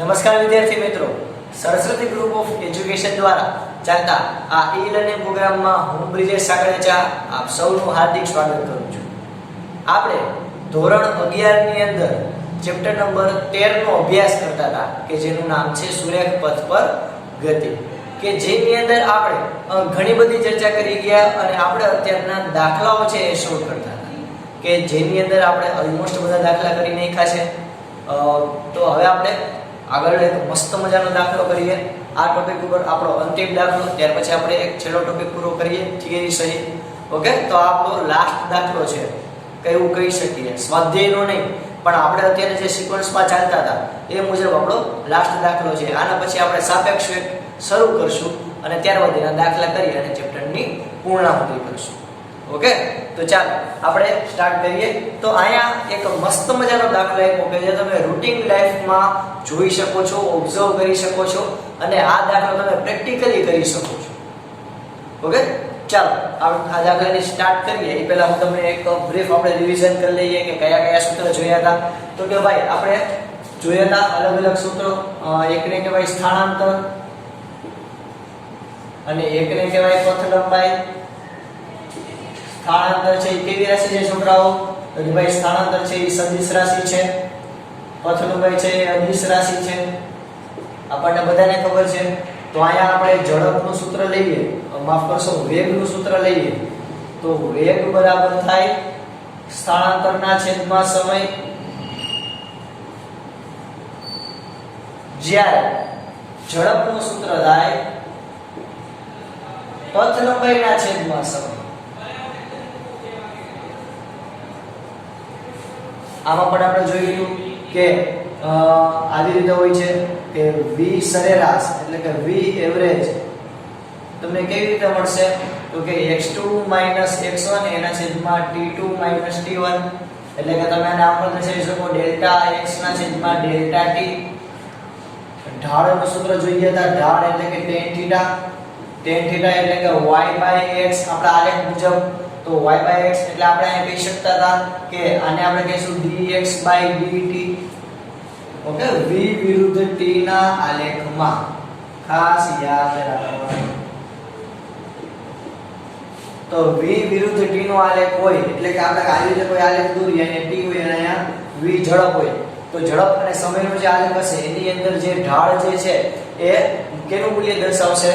નમસ્કાર વિદ્યાર્થી મિત્રો, સરસ્વતી ગ્રુપ ઓફ એજ્યુકેશન દ્વારા ચાલતા આ ઈ-લર્નિંગ પ્રોગ્રામમાં હું બ્રિજેશ સાકળેચા આપ સૌનું હાર્દિક સ્વાગત કરું છું. આપણે ધોરણ 11 ની અંદર ચેપ્ટર નંબર 13 નો અભ્યાસ કરતા હતા કે જેનું નામ છે સુરેખ પથ પર ગતિ, કે જેની અંદર આપણે ઘણી બધી ચર્ચા કરી ગયા અને આપણે અત્યારના દાખલાઓ છે એ સોલ્વ કરતા હતા કે જેની અંદર આપણે ઓલમોસ્ટ બધા દાખલા કરી નાખ્યા છે. તો હવે આપણે આગળ એક મસ્ત મજાનો દાખલો કરીએ. આ ટોપિક ઉપર આપણો અંતિમ દાખલો, ત્યાર પછી આપણે એક છેલ્લો ટોપિક પૂરો કરીએ થિયરી સહિત. ઓકે, તો આપણો લાસ્ટ દાખલો છે કે એવું કહી શકીએ, સ્વાધ્યાયનો નહીં પણ આપણે અત્યારે જે સિક્વન્સમાં ચાલતા હતા એ મુજબ આપણો લાસ્ટ દાખલો છે. આના પછી આપણે સાપેક્ષ વેગ શરૂ કરશું અને ત્યારબાદ એના દાખલા કરી અને ચેપ્ટરની પૂર્ણાહુતિ કરશું. ઓકે, તો ચાલો આપણે સ્ટાર્ટ કરીએ. તો અહીંયા એક મસ્ત મજાનો દાખલો આપ્યો કે જે તમે રૂટીન લાઈફમાં જોઈ શકો છો, ઓબ્ઝર્વ કરી શકો છો અને આ દાખલો તમે પ્રેક્ટિકલી કરી શકો છો. ઓકે, ચાલો આ દાખલાની સ્ટાર્ટ કરીએ એ પહેલા હું તમને એક બ્રીફ આપણે રિવિઝન કરી લઈએ કે કયા કયા સૂત્ર જોયા હતા. તો કે ભાઈ આપણે જોયા હતા અલગ અલગ સૂત્રો. એકને કહેવાય સ્થાનાંતર અને એકને કહેવાય પથ લંબાઈ. સ્થાનાંતર છે એ કેવી રાશિ છે છોકરાઓ? તો કે ભાઈ સ્થાનાંતર છે એ સદિશ રાશિ છે, પથ લંબાઈ છે એ અદિશ રાશિ છે, આપણને બધાને ખબર છે. તો અહીંયા આપણે ઝડપનું સૂત્ર લઈએ, માફ કરશો વેગનું સૂત્ર લઈએ. તો વેગ બરાબર થાય સ્થાનાંતરના છેદમાં સમય, જ્યારે ઝડપનું સૂત્ર થાય પથ લંબાઈના છેદમાં સમય. આમાં પણ આપણે જોયું કે આવી રીતે હોય છે કે v સરેરાશ એટલે કે v એવરેજ તમને કેવી રીતે મળશે? તો કે x2 x1 એના છેદમાં t2 t1, એટલે કે તમે આને આમ પણ દર્શાવી શકો ડેલ્ટા x ના છેદમાં ડેલ્ટા t. ઢાળનું સૂત્ર જોઈએ હતા, ઢાળ એટલે કે tan θ, એટલે કે y/x આપણા આલેખ મુજબ. તો y/x એટલે આપણે અહીં કહી શકતા હતા કે આને આપણે કહીશું dx/dt. ઓકે, v વિરુદ્ધ t ના આલેખમાં ખાસ યાદ રાખવાનું. તો v વિરુદ્ધ t નો આલેખ હોય એટલે કે આપણે આવી રીતે કોઈ આલેખ દોરીએ અને t હોય અને અહીંયા v ઝડપ હોય. તો ઝડપ અને સમયનો જે આલેખ હશે એની અંદર જે ઢાળ જે છે એ કેનું મૂલ્ય દર્શાવશે?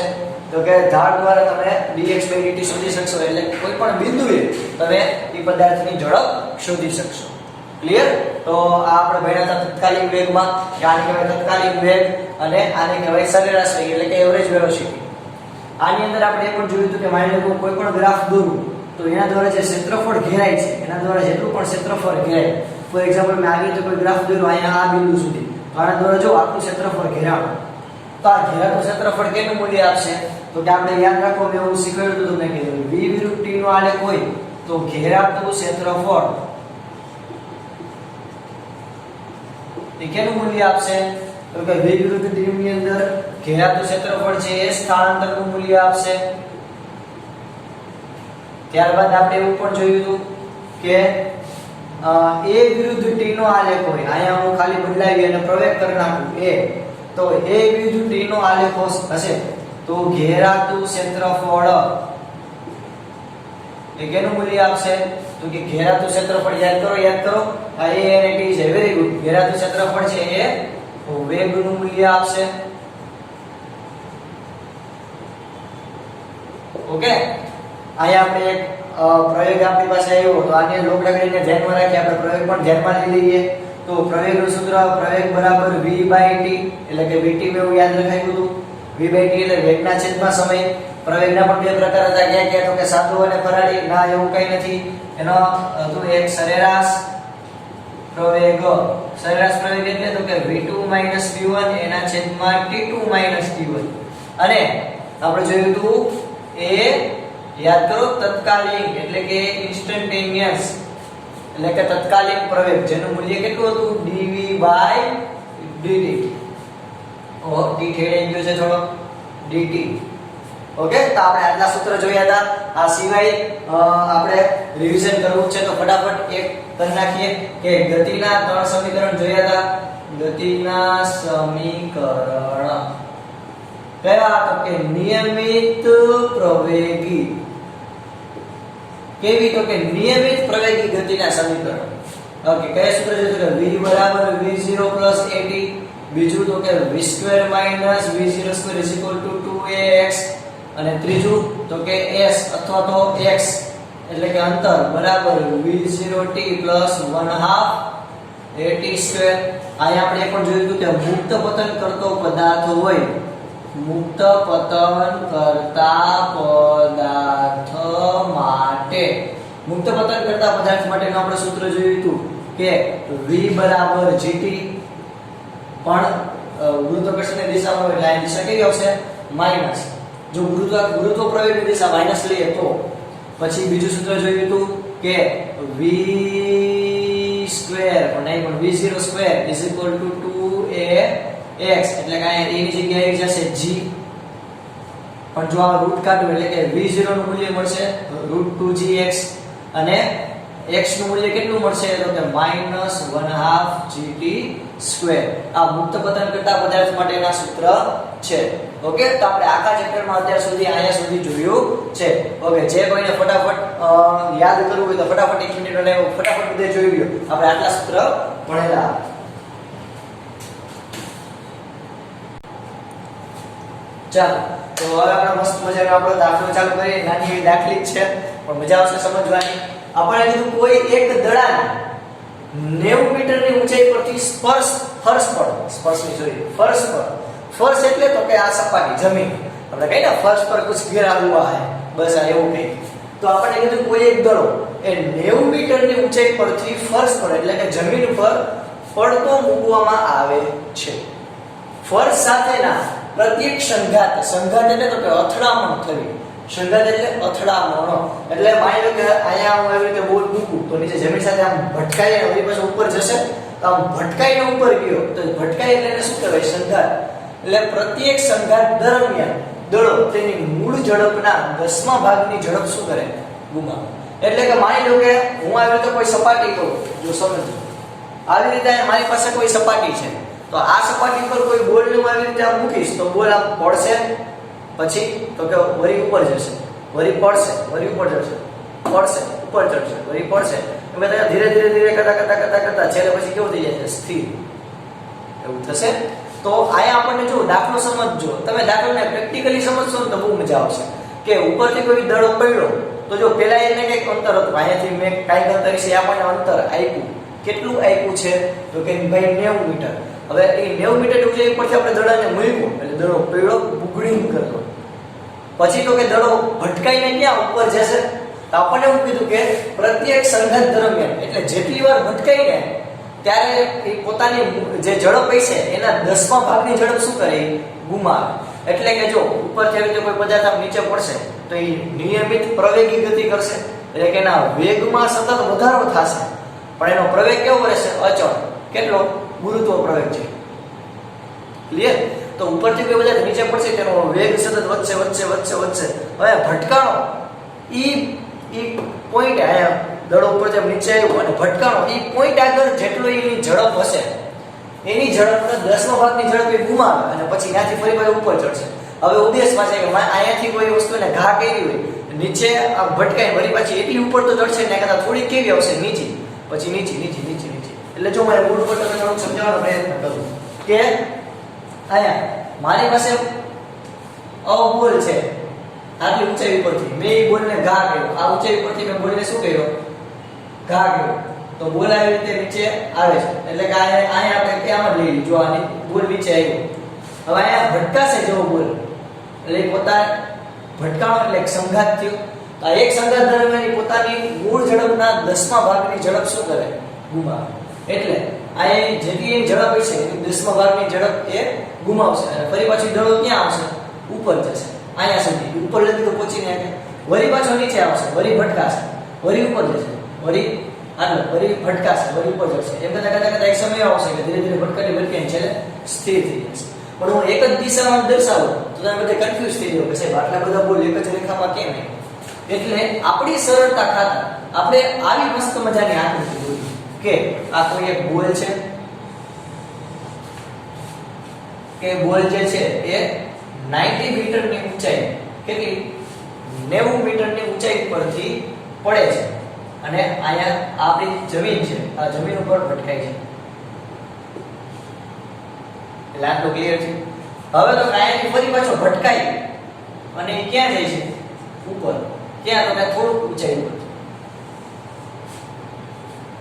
તો કે ઢાળ દ્વારા તમે dx/dt શોધી શકશો, એટલે કોઈ પણ બિંદુએ તમે એ પદાર્થની ઝડપ શોધી શકશો. ક્લિયર? તો આ આપણે ભણ્યા હતા તત્કાલીન વેગમાં, આને કહેવાય તત્કાલીન વેગ અને આને કહેવાય સરેરાશ વેગ એટલે કે એવરેજ વેલોસિટી. આની અંદર આપણે એ પણ જોયું હતું કે માની લો કોઈ પણ ગ્રાફ દોરું તો એના દ્વારા જે ક્ષેત્રફળ ઘેરાય છે એના દ્વારા જેટલું પણ ક્ષેત્રફળ ઘેરાય, ફોર એક્ઝામ્પલ મેં આવી રીતે કોઈ ગ્રાફ દોર્યો અહીંયા આ બિંદુ સુધી, તો આના દ્વારા જો આટલું ક્ષેત્રફળ ઘેરાણું, તો આ ઘેરાતું ક્ષેત્રફળ કેનું મૂલ્ય આપશે? તો કે આપણે યાદ રાખો મેં એવું શીખવાડ્યું હતું મેં કીધું v વિરુદ્ધ t નો આલેખ હોય તો ઘેરાતું ક્ષેત્રફળ એ કેનું મૂલ્ય આપશે? તો કે v વિરુદ્ધ t ની અંદર ઘેરાતું ક્ષેત્રફળ છે એ સ્થાનાંતરનું મૂલ્ય આપશે. ત્યારબાદ આપણે એવું પણ જોયું હતું કે a વિરુદ્ધ t નો આલેખ હોય, અહીંયા હું ખાલી બદલાવી અને પ્રવેગ કરી નાખું a, તો a વિરુદ્ધ t નો આલેખ હશે તો ઘેરાતું ક્ષેત્રફળ એ કેનું મૂલ્ય આપશે? તો કે ઘેરાતું ક્ષેત્રફળ યાદ કરો આ a અને t છે. Very good. ઘેરાતું ક્ષેત્રફળ છે એ વેગનું મૂલ્ય આપશે. ઓકે, અહીંયા આપણે એક પ્રયોગ આપણી પાસે આવ્યો તો આને લોકલાગણીને ધ્યાનમાં રાખી આપણે પ્રયોગ પણ ધ્યાનમાં લઈ લઈએ. તો પ્રયોગનું સૂત્ર પ્રયોગ બરાબર v/t એટલે કે vt મેં એવું યાદ રખાયું હતું. v/t એટલે વેગના છેદમાં સમય. પ્રવેગના પણ બે પ્રકાર હતા, ક્યાં તો કે સાદો અને ફરાળી. ના, એવું કંઈ નથી. એનો હતું એક સરેરાશ પ્રવેગ. સરેરાશ પ્રવેગ એટલે તો કે v2 v1 એના છેદમાં t2 t1. અને આપણે જોયું હતું એ યાદ કરો તત્કાલીન એટલે કે ઇન્સ્ટન્ટેનિયસ એટલે કે તત્કાલીન પ્રવેગ જેનું મૂલ્ય કેટલું હતું? dv/dt. t ઠેડાઈ ગયો છે થોડો, dt. ઓકે, તો આપણે આટલા સૂત્ર જોયા હતા. આ સિવાય આપણે રિવિઝન કરવું છે તો ફટાફટ એક કરી નાખીએ કે ગતિના ત્રણ સમીકરણ જોયા હતા. ગતિના સમીકરણ કયા? તો કે નિયમિત પ્રવેગી. કેવી? તો કે નિયમિત પ્રવેગી ગતિના સમીકરણ. ઓકે, કયા સૂત્ર છે? તો v બરાબર v0 at. બીજું તો કે v2 v0 2 2ax. અને ત્રીજું તો કે s અથવા તો x એટલે કે અંતર બરાબર v0t + 1/2 at². અહીંયા આપણે પણ જોયું હતું કે મુક્ત પતન કરતો પદાર્થ હોય, મુક્ત પતન કરતા પદાર્થ માટે, મુક્ત પતન કરતા પદાર્થ માટેનું આપણે સૂત્ર જોયું હતું કે v બરાબર gt. પણ ગુરુત્વાકર્ષણની દિશામાં એટલે આ દિશા કેવી આવશે? માઈનસ. જો ગુરુત્વ પ્રવેગની દિશા માઈનસ લઈએ તો પછી બીજું સૂત્ર જોયું હતું કે v² પણ નહીં પણ v02 2ax એટલે કે અહીંયા a ની જગ્યાએ આવી જશે g. પણ જો આ રૂટ કાઢવું એટલે કે v0 નું મૂલ્ય મળશે √2gx અને x નું મૂલ્ય કેટલું મળશે? તો કે -1/2 gt². આ મુક્ત પતન કરતા પદાર્થ માટેના સૂત્ર છે. ઓકે, તો આપણે આખા ચેપ્ટરમાં અત્યાર સુધી અહીંયા સુધી જોયું છે. ઓકે, જે કોઈને ફટાફટ યાદ કરવું હોય તો ફટાફટ 1 મિનિટ અને ફટાફટ બધે જોઈ લ્યો. આપણે આટલા સૂત્ર ભણેલા. ચાલો, તો હવે આપણે મસ્ત મજાનો આપણો દાખલો ચાલુ કરીએ. નાની એવી દાખલી જ છે પણ મજા આવશે સમજવાની. આપણે કીધું કોઈ એક દડાને 90 મીટરની ઊંચાઈ પરથી ફર્શ પર ફર્શ એટલે તો કે આ સપાટી જમીન, આપણે કહીએ ને ફર્શ પર કુછ गिरा हुआ है, બસ આ એવું કંઈ. તો આપણે કીધું કોઈ એક દડો એ 90 મીટરની ઊંચાઈ પરથી ફર્શ પર એટલે કે જમીન પર પડતો મૂકવામાં આવે છે. ફર્શ સાથેના પ્રત્યેક સંઘાત એટલે તો કે અથડામણ થવી. સંઘાત એટલે અથડામણ. એટલે માની લો કે અહીંયા હું એવી રીતે બોલ મૂકું તો નીચે જમીન સાથે આમ ભટકાઈ અને વળી પાછો ઉપર જશે, તો આમ ભટકાઈને ઉપર ગયો તો ભટકાઈ એટલે એને શું કહેવાય? સંઘાત. એટલે પ્રત્યેક સંઘાત દરમિયાન દડો તેની મૂળ ઝડપના 10મા ભાગની ઝડપ શું કરે? ગુમાવે. એટલે કે માની લો કે હું આવી રીતે કોઈ સપાટી કહું, જો સમજો આવી રીતે મારી પાસે કોઈ સપાટી છે, તો આ સપાટી પર કોઈ બોલને હું આવી રીતે આમ મૂકીશ તો બોલ આમ પડશે, પછી તો કે વળી ઉપર જશે, વળી પડશે, વળી ઉપર જશે, પડશે, ઉપર ચડશે, વળી પડશે. એમ ધીરે ધીરે કરતા છેલ્લે પછી કેવું થઈ જાય? સ્થિર. એવું થશે. તો આયા આપણને જો દાખલો સમજજો, તમે દાખલાને પ્રેક્ટિકલી સમજશો ને તો બહુ મજા આવશે. કે ઉપરથી કોઈ દડો પડ્યો તો જો પેલા એને કંઈક અંતર હતું, અહીંયાથી મેં કાંઈક અંતર છે આપણને અંતર આપ્યું. કેટલું આપ્યું છે? તો કે ભાઈ 90 મીટર. હવે એ 90 મીટર ઊંચાઈ પરથી આપણે દડાને મૂક્યો એટલે દડો પડ્યો, બુગડીંગ કરતો. પછી તો કે દડો ભટકાઈને ક્યાં ઉપર જશે? તો આપણને એવું કીધું કે પ્રત્યેક સંઘાત દરમિયાન એટલે જેટલી વાર ભટકાઈને ત્યારે એ પોતાની જે ઝડપ હશે એના 10મા ભાગની ઝડપ શું કરે? ગુમાવે. એટલે કે જો ઉપરથી આવી રીતે કોઈ પદાર્થ આમ નીચે પડશે તો એ નિયમિત પ્રવેગી ગતિ કરશે, એટલે કે એના વેગમાં સતત વધારો થશે, પણ એનો પ્રવેગ કેવો રહેશે? અચળ. કેટલો? ગુરુત્વ પ્રવેગ છે. ક્લિયર? તો ઉપરથી કોઈ પદાર્થ નીચે પડશે તેનો વેગ સતત વધશે. હવે ભટકાણો ઈ પોઈન્ટ આયા દડો ઉપર જેમ નીચે આવ્યો અને ભટકાણો ઈ પોઈન્ટ આગળ જેટલો એની ઝડપ હશે એની ઝડપનો 10મા ભાગની ઝડપ એ ગુમાવે અને પછી ત્યાંથી ફરી પાછો ઉપર ચડશે. હવે ઉદ્દેશમાં છે કે અહીંયાથી કોઈ વસ્તુને ઘા કરી હોય નીચે આ ભટકાઈ વળી પાછી એટલી ઉપર તો ચડશે ને કરતા થોડી કેવી આવશે? નીચે. પછી નીચે. એટલે જો મારે બોર્ડ પર તમને થોડુંક સમજાવવાનો પ્રયત્ન કરું કે અહીંયા મારી પાસે બોલ છે આટલી ઊંચાઈ ઉપરથી, મેં એ બોલને ઘા કર્યો. આ ઊંચાઈ ઉપરથી મેં બોલને શું કર્યો? ઘા કર્યો. તો બોલ આવી રીતે નીચે આવે છે એટલે કે અહીંયા આપણે ક્યાં લઈ લીધું? જો આની બોલ નીચે આવ્યો. હવે અહીંયા ભટકાશે જેવો બોલ એટલે પોતા ભટકાણો એટલે એક સંઘાત થયો. તો આ એક સંઘાત દરમિયાન પોતાની મૂળ ઝડપના 10મા ભાગની ઝડપ શું કરે? ગુમાવે. એટલે આ જેટલી ઝડપ હશે એની 10મા ભાગની ઝડપ એ ગુમાવશે અને ફરી પાછી દડો ક્યાં આવશે? ઉપર જશે. અહીંયા સુધી ઉપર લગી તો પહોંચીને વળી પાછો નીચે આવશે, વળી ભટકાશે, વળી ઉપર જશે, વળી ભટકાશે, વળી ઉપર જશે. એમ કરતા એક સમય આવશે કે ધીરે ધીરે ભટકાઈને છેલ્લે સ્થિર થઈ જશે. પણ હું એક જ દિશામાં દર્શાવું તો તમે બધા કન્ફ્યુઝ થઈ જાવ કે સાહેબ આટલા બધા બોલ એક જ રેખામાં કેમ નહીં? એટલે આપણી સરળતા ખાતર આપણે આવી મસ્ત મજાની આકૃતિ દોરી કે આ કોઈ એક બોલ છે, કે બોલ જે છે એ 90 મીટરની ઊંચાઈ કેટલી 90 મીટરની ઊંચાઈ પરથી પડે છે અને અહીંયા આપણી જમીન છે આ જમીન ઉપર ભટકાય છે એટલે આટલું ક્લિયર છે હવે તો કાયાથી ફરી પાછો ભટકાય અને એ ક્યાં જાય છે ઉપર ક્યાં તો કે થોડુંક ઊંચાઈ ઉપર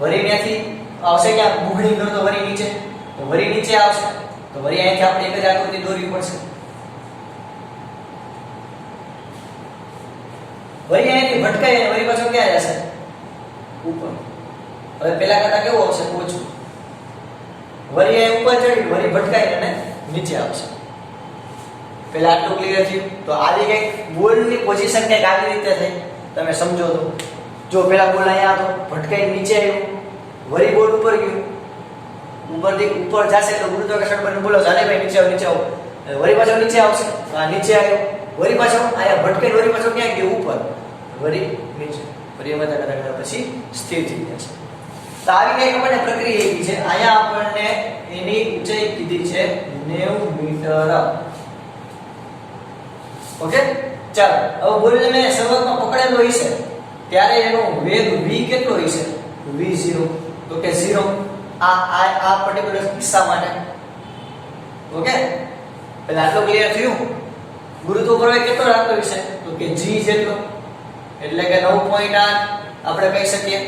વળી ત્યાંથી આવશે ક્યાં બુગડી કરતો વળી નીચે તો વળી નીચે આવશે તો વળી અહીંથી આપણે એક જ આકૃતિ દોરવી પડશે વળી અહીંથી ભટકાય અને વળી પાછો ક્યાં જશે ઉપર હવે પેલા કરતા કેવું આવશે ઓછું વળી અહીં ઉપર ચડી વળી ભટકાય અને નીચે આવશે પેલા આટલું ક્લિયર થયું તો આવી કઈક બોલની પોઝિશન કઈક આવી રીતે થઈ તમે સમજો તો જો પેલા બોલ અહીંયા હતો ભટકાઈ નીચે આવ્યો વળી બોલ ઉપર ગયો ઉપરથી ઉપર જશે તો ગુરુત્વાકર્ષણ બળ બોલો ચાલે ભાઈ નીચે આવો વળી પાછો નીચે આવશે તો આ નીચે આવ્યો વળી પાછો અહીંયા ભટકાઈ વળી પાછો ક્યાં ગયો ઉપર વળી નીચે વળી એમાં કરતા પછી સ્થિર થઈ જશે તો આવી કઈક આપણને પ્રક્રિયા એવી છે અહીંયા આપણને એની ઊંચાઈ કીધી છે 90 મીટર ઓકે ચાલો હવે બોલને મેં શરૂઆતમાં પકડેલો હશે ત્યારે એનો વેગ v કેટલો હશે v0 તો કે 0 આ પર્ટીક્યુલર કિસ્સા માટે ઓકે પહેલા આટલું ક્લિયર થયું ગુરુત્વ પ્રવેગ કેટલો રાખતો હશે તો કે g જેટલો એટલે કે 9.8 આપણે કહી શકીએ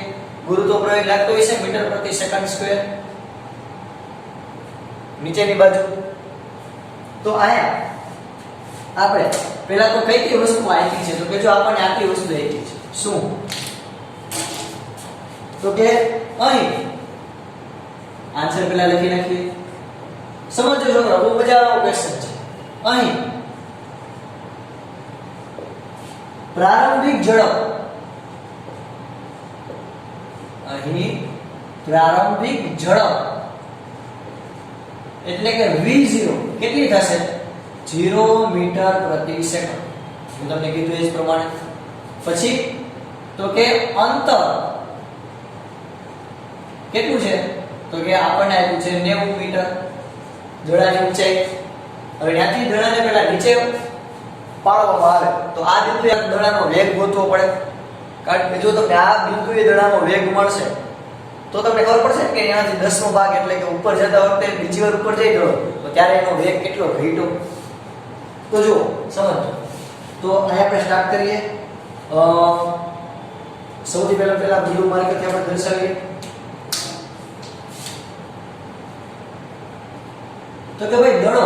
ગુરુત્વ પ્રવેગ લાગતો હશે મીટર પ્રતિ સેકન્ડ સ્ક્વેર નીચેની બાજુ તો આયા આપણે પહેલા તો કઈ કઈ વસ્તુ આપી છે તો કે જો આપણને આટલી વસ્તુ આપી છે શું તો કે અહીં આન્સર પહેલા લખી નાખીએ સમજો છોકરા બહુ મજાનો ક્વેશ્ચન છે અહીં પ્રારંભિક ઝડપ અહીં પ્રારંભિક ઝડપ એટલે કે v0 કેટલી થશે 0 મીટર પ્રતિ સેકન્ડ હું તમને કીધું એ જ પ્રમાણે પછી તો કે અંતર કેટલું છે તો કે આપણને આપ્યું છે 90 મીટર દડાની ઊંચાઈ હવે ત્યાંથી દડાને પહેલા નીચે પાડવામાં આવે તો આ બિંદુએ દડાનો વેગ ગોતવો પડે કારણ કે જો તમને આ બિંદુએ દડાનો વેગ મળશે તો તમને ખબર પડશે કે અહીંયાથી 10નો ભાગ એટલે કે ઉપર જતા વખતે બીજી વાર ઉપર જઈ દો તો ત્યારે એનો વેગ કેટલો ઘટ્યો તો જો સમજો તો અહીંયા આપણે સ્ટાર્ટ કરીએ સૌથી પહેલા બ્લુ માર્કરથી આપણે દર્શાવીએ તો કે ભાઈ દડો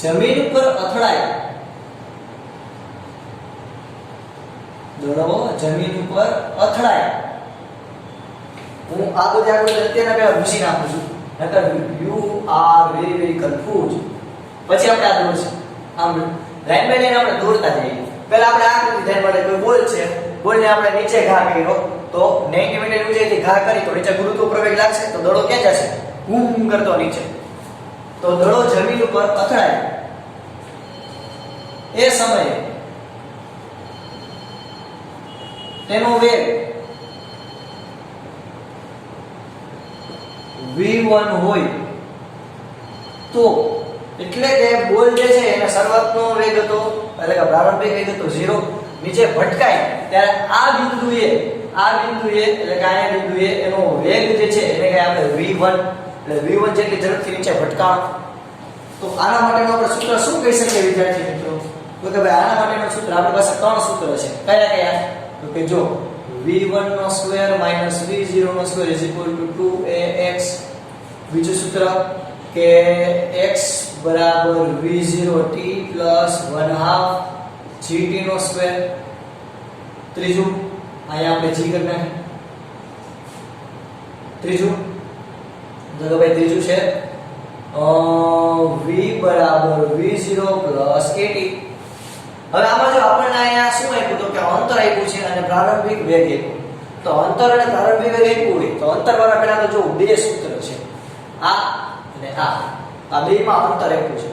જમીન ઉપર અથડાય દડો જમીન ઉપર અથડાય હું આ બધી આગળ અત્યારના પહેલા ભૂસી નાખું છું નકર યુ આર વેરી કન્ફ્યુઝ પછી આપણે આ દોરશું આમ લાઈન બાય લાઈન આપણે દોરતા જઈએ પહેલા આપણે આ આકૃતિ ધ્યાનમાં લઈએ કોઈ બોલ છે બોલને આપણે નીચે ઘા કર્યો તો 90 મીટર ઊંચાઈથી ઘા કરી તો નીચે ગુરુત્વ પ્રવેગ લાગશે તો દડો ક્યાં જશે બૂમ કરતો નીચે તો દડો જમીન ઉપર અથડાય એ સમયે તેનો વેગ v1 હોય તો એટલે કે બોલ જે છે એના શરૂઆતનો વેગ હતો એટલે કે પ્રારંભિક વેગ હતો 0 નીચે ભટકાય ત્યારે આ બિંદુએ એટલે કે આ બિંદુએ એનો વેગ જે છે એને કહે આપણે v1 એટલે v1 જેટલી ઝડપથી નીચે ભટકાવ તો આના માટેનું આપણે સૂત્ર શું કહી શકીએ વિદ્યાર્થી મિત્રો તો કે ભાઈ આના માટેનું સૂત્ર આપણી પાસે ત્રણ સૂત્ર છે કયા તો કે જો v1 નો સ્ક્વેર v0 નો સ્ક્વેર = 2ax બીજું સૂત્ર કે x v0t + 1/2 gt નો સ્ક્વેર ત્રીજું અહીંયા આપણે g કરી નાખીએ ત્રીજું તો ભાઈ ત્રીજું છે v v0 + at હવે આમાં જો આપણને અહીંયા શું આપ્યું તો કે અંતર આપ્યું છે અને પ્રારંભિક વેગ આપ્યો તો અંતર અને પ્રારંભિક વેગ આપ્યું હોય તો અંતર વાળા પહેલા તો જો બે સૂત્ર છે આ અને આ બેમાં અંતર આપ્યું છે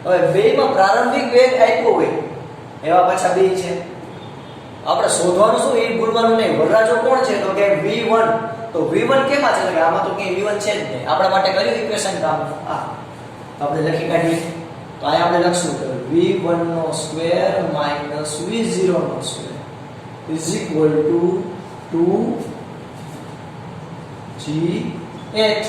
હવે બેમાં પ્રારંભિક વેગ આપ્યો હોય એવા પાછા બે છે આપણે શોધવાનું શું એ ભૂલવાનું નહીં વરરાજો કોણ છે તો કે v1 તો v1 કેમાં છે તો કે આમાં તો કે v1 છે જ નહીં આપણા માટે કયું ઇક્વેશન કામ આ તો આપણે લખી કાઢીએ તો અહીંયા આપણે લખશું કે v1 નો સ્ક્વેર માઈનસ v0 નો square is equal to 2gh.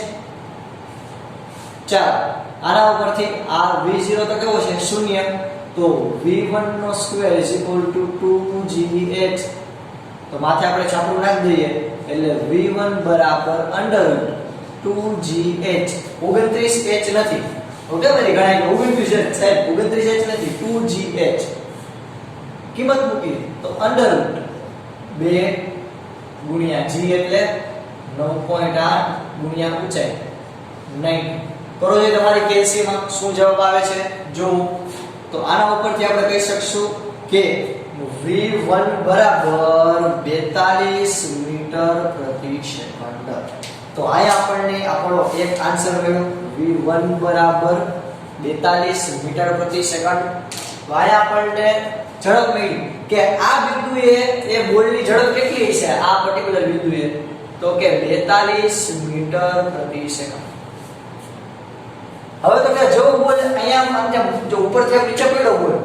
ચાલો આના ઉપરથી આ v0 તો કેવો છે શૂન્ય, તો v1 નો square is equal to 2gh. તો માથે આપણે છાપરું નાખી દઈએ એટલે v1 બરાબર અંડર 2gh. 29h નથી, ઓકે ભાઈ ઘણા 29h સાહેબ 29h નથી 2gh. કિંમત મૂકી તો અંડર 2 ગુણ્યા g એટલે 9.8 ગુણ્યા ઊંચાઈ 9. કરો જે તમારી કેસી માં શું જવાબ આવે છે જો. તો આના ઉપરથી આપણે કહી શકશું કે v1 બરાબર 42 મીટર પ્રતિ સેકન્ડ. તો અહીંયા આપણને આપણો એક આન્સર મળ્યો v1 બરાબર 42 મીટર પ્રતિ સેકન્ડ. તો અહીંયા આપણને ઝડપ મળી કે આ બિંદુએ એ બોલની ઝડપ કેટલી છે આ પર્ટિક્યુલર બિંદુએ, તો કે 42 મીટર પ્રતિ સેકન્ડ. હવે તો કે જો બોલ અહીંયા આમ જો ઉપરથી આમ નીચે પડ્યો બોલ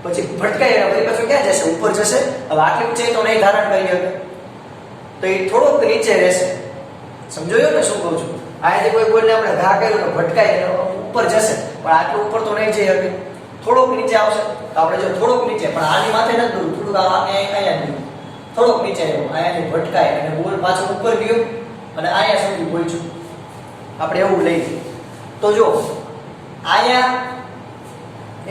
પછી ભટકાય પછી પાછો ક્યાં જશે ઉપર જશે. હવે આટલી ઊંચાઈ તો નહીં ધારણ કરી શકે તો એ થોડોક નીચે રહેશે. સમજાયો ને શું કહું છું? અહીંથી કોઈ બોલને આપણે ઘા કર્યો તો ભટકાય ઉપર જશે પણ આટલું ઉપર તો નહીં જઈ શકે, થોડોક નીચે આવશે. તો આપણે જો થોડોક નીચે પણ આની માથે નથી દોરું, થોડુંક અહીંયા દોરું, થોડોક નીચે આવ્યો અહીંયાથી ભટકાય અને બોલ પાછો ઉપર ગયો અને અહીંયા સુધી પહોંચ્યું. આપણે એવું લઈ તો જો અહીંયા